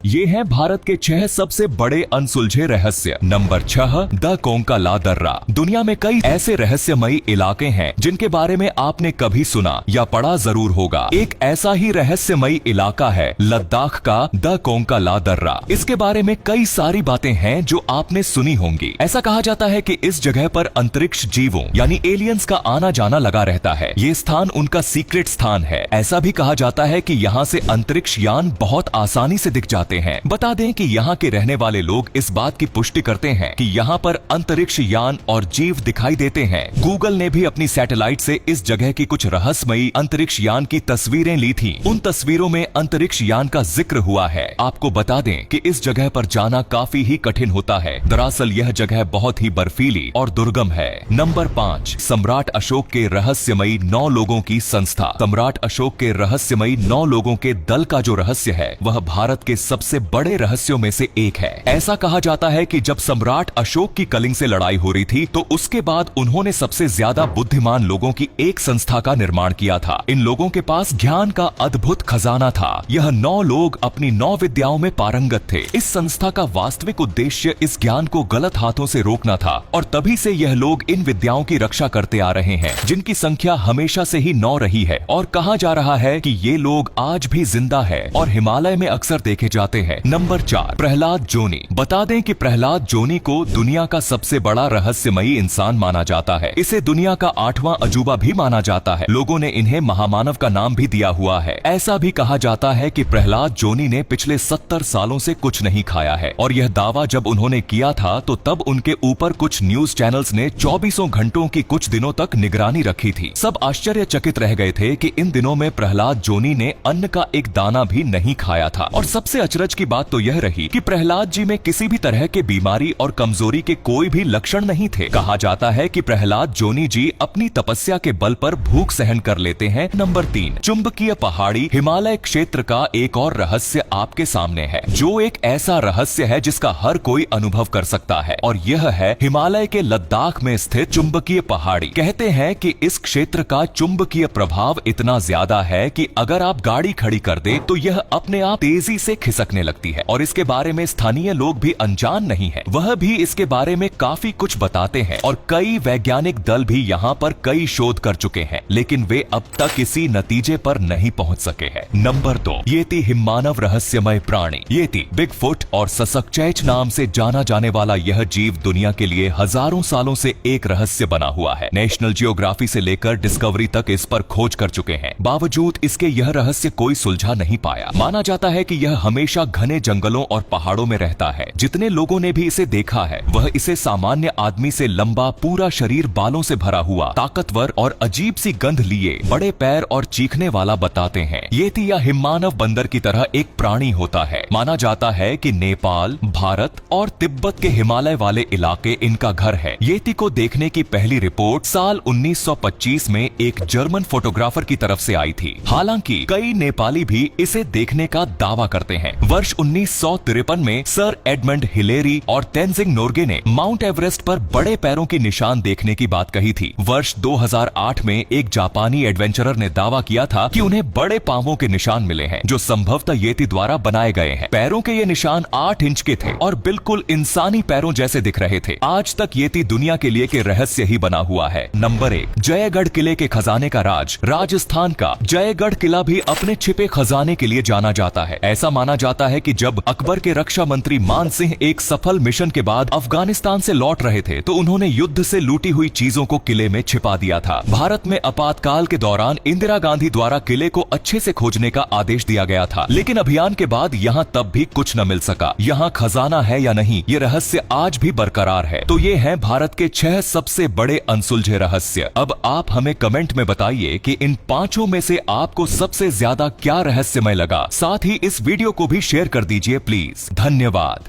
ये हैं भारत के 6 सबसे बड़े अनसुलझे रहस्य। नंबर 6, द कोंकाला दर्रा। दुनिया में कई ऐसे रहस्यमयी इलाके हैं जिनके बारे में आपने कभी सुना या पढ़ा जरूर होगा। एक ऐसा ही रहस्यमयी इलाका है लद्दाख का द कोंकाला दर्रा। इसके बारे में कई सारी बातें हैं जो आपने सुनी होंगी। ऐसा कहा जाता है कि इस जगह पर अंतरिक्ष जीवों यानी एलियंस का आना जाना लगा रहता है। ये स्थान उनका सीक्रेट स्थान है। ऐसा भी कहा जाता है कि यहाँ से अंतरिक्ष यान बहुत आसानी से दिख जाते हैं। बता दें कि यहाँ के रहने वाले लोग इस बात की पुष्टि करते हैं कि यहाँ पर अंतरिक्ष यान और जीव दिखाई देते हैं। गूगल ने भी अपनी सैटेलाइट से इस जगह की कुछ रहस्यमयी अंतरिक्ष यान की तस्वीरें ली थी। उन तस्वीरों में अंतरिक्ष यान का जिक्र हुआ है। आपको बता दें कि इस जगह पर जाना काफी ही कठिन होता है। दरअसल यह जगह बहुत ही बर्फीली और दुर्गम है। नंबर 5, सम्राट अशोक के रहस्यमयी 9 लोगों की संस्था। सम्राट अशोक के रहस्यमयी 9 लोगों के दल का जो रहस्य है वह भारत के सबसे बड़े रहस्यों में से एक है। ऐसा कहा जाता है कि जब सम्राट अशोक की कलिंग से लड़ाई हो रही थी तो उसके बाद उन्होंने सबसे ज्यादा बुद्धिमान लोगों की एक संस्था का निर्माण किया था। इन लोगों के पास ज्ञान का अद्भुत खजाना था। यह 9 लोग अपनी 9 विद्याओं में पारंगत थे। इस संस्था का वास्तविक उद्देश्य इस ज्ञान को गलत हाथों से रोकना था और तभी से यह लोग इन विद्याओं की रक्षा करते आ रहे हैं, जिनकी संख्या हमेशा से ही 9 रही है। और कहा जा रहा है कि ये लोग आज भी जिंदा है और हिमालय में अक्सर देखे जाते हैं। नंबर 4, प्रहलाद जोनी। बता दें कि प्रहलाद जोनी को दुनिया का सबसे बड़ा रहस्यमयी इंसान माना जाता है। इसे दुनिया का 8वां अजूबा भी माना जाता है। लोगों ने इन्हें महामानव का नाम भी दिया हुआ है। ऐसा भी कहा जाता है कि प्रहलाद जोनी ने पिछले 70 सालों से कुछ नहीं खाया है और यह दावा जब उन्होंने किया था तो तब उनके ऊपर कुछ न्यूज चैनल्स ने 24 घंटों की कुछ दिनों तक निगरानी रखी थी। सब आश्चर्यचकित रह गए थे कि इन दिनों में प्रहलाद जोनी ने अन्न का एक दाना भी नहीं खाया था। और सबसे अचरज की बात तो यह रही कि प्रहलाद जी में किसी भी तरह के बीमारी और कमजोरी के कोई भी लक्षण नहीं थे। कहा जाता है कि प्रहलाद जोनी जी अपनी तपस्या के बल पर भूख सहन कर लेते हैं। नंबर 3, चुंबकीय पहाड़ी। हिमालय क्षेत्र का एक और रहस्य आपके सामने है, जो एक ऐसा रहस्य है जिसका हर कोई अनुभव कर सकता है और यह है हिमालय के लद्दाख में स्थित चुंबकीय पहाड़ी। कहते हैं कि इस क्षेत्र का चुंबकीय प्रभाव इतना ज्यादा है कि अगर आप गाड़ी खड़ी कर दे तो यह अपने आप तेजी से खिसकने लगती है और इसके बारे में स्थानीय लोग भी अनजान नहीं है। वह भी इसके बारे में काफी कुछ बताते हैं और कई वैज्ञानिक दल भी यहाँ पर कई शोध कर चुके हैं, लेकिन वे अब तक किसी नतीजे पर नहीं पहुँच सके हैं। नंबर 2, येती हिममानव रहस्यमय प्राणी। येती, बिगफुट और ससक्चैच नाम से जाना जाने वाला यह जीव दुनिया के लिए हजारों सालों से एक रहस्य बना हुआ है। नेशनल जियोग्राफी से लेकर डिस्कवरी तक इस पर खोज कर चुके हैं, बावजूद इसके यह रहस्य कोई सुलझा नहीं पाया। माना जाता है कि यह हमेशा घने जंगलों और पहाड़ों में रहता है। जितने लोगों ने भी इसे देखा है वह इसे सामान्य आदमी से लंबा, पूरा शरीर बालों से भरा हुआ, ताकतवर और अजीब सी गंध लिए, बड़े पैर और चीखने वाला बताते हैं। येती या हिममानव बंदर की तरह एक प्राणी होता है। माना जाता है कि नेपाल, भारत और तिब्बत के हिमालय वाले इलाके इनका घर है। येती को देखने की पहली रिपोर्ट साल 1925 में एक जर्मन फोटोग्राफर की तरफ से आई थी। हालांकि कई नेपाली भी इसे देखने का दावा करते हैं। वर्ष 1953 में सर एडमंड हिलेरी और तेंजिंग नोर्गे ने माउंट एवरेस्ट पर बड़े पैरों की निशान देखने की बात कही थी। वर्ष 2008 में एक जापानी एडवेंचरर ने दावा किया था कि उन्हें बड़े पांवों के निशान मिले हैं जो संभवतः येती द्वारा बनाए गए हैं। पैरों के ये निशान 8 इंच के थे और बिल्कुल इंसानी पैरों जैसे दिख रहे थे। आज तक येती दुनिया के लिए के रहस्य ही बना हुआ है। नंबर 1, जयगढ़ किले के खजाने का राज। राजस्थान का जयगढ़ किला भी अपने छिपे खजाने के लिए जाना जाता है। ऐसा माना जाता है कि जब अकबर के रक्षा मंत्री मान सिंह एक सफल मिशन के बाद अफगानिस्तान से लौट रहे थे तो उन्होंने युद्ध से लूटी हुई चीजों को किले में छिपा दिया था। भारत में आपातकाल के दौरान इंदिरा गांधी द्वारा किले को अच्छे से खोजने का आदेश दिया गया था, लेकिन अभियान के बाद यहाँ तब भी कुछ न मिल सका। यहाँ खजाना है या नहीं ये रहस्य आज भी बरकरार है। तो ये हैं भारत के 6 सबसे बड़े अनसुलझे रहस्य। अब आप हमें कमेंट में बताइए कि इन 5 में से आपको सबसे ज्यादा क्या रहस्यमय लगा। साथ ही इस वीडियो को भी शेयर कर दीजिए प्लीज। धन्यवाद।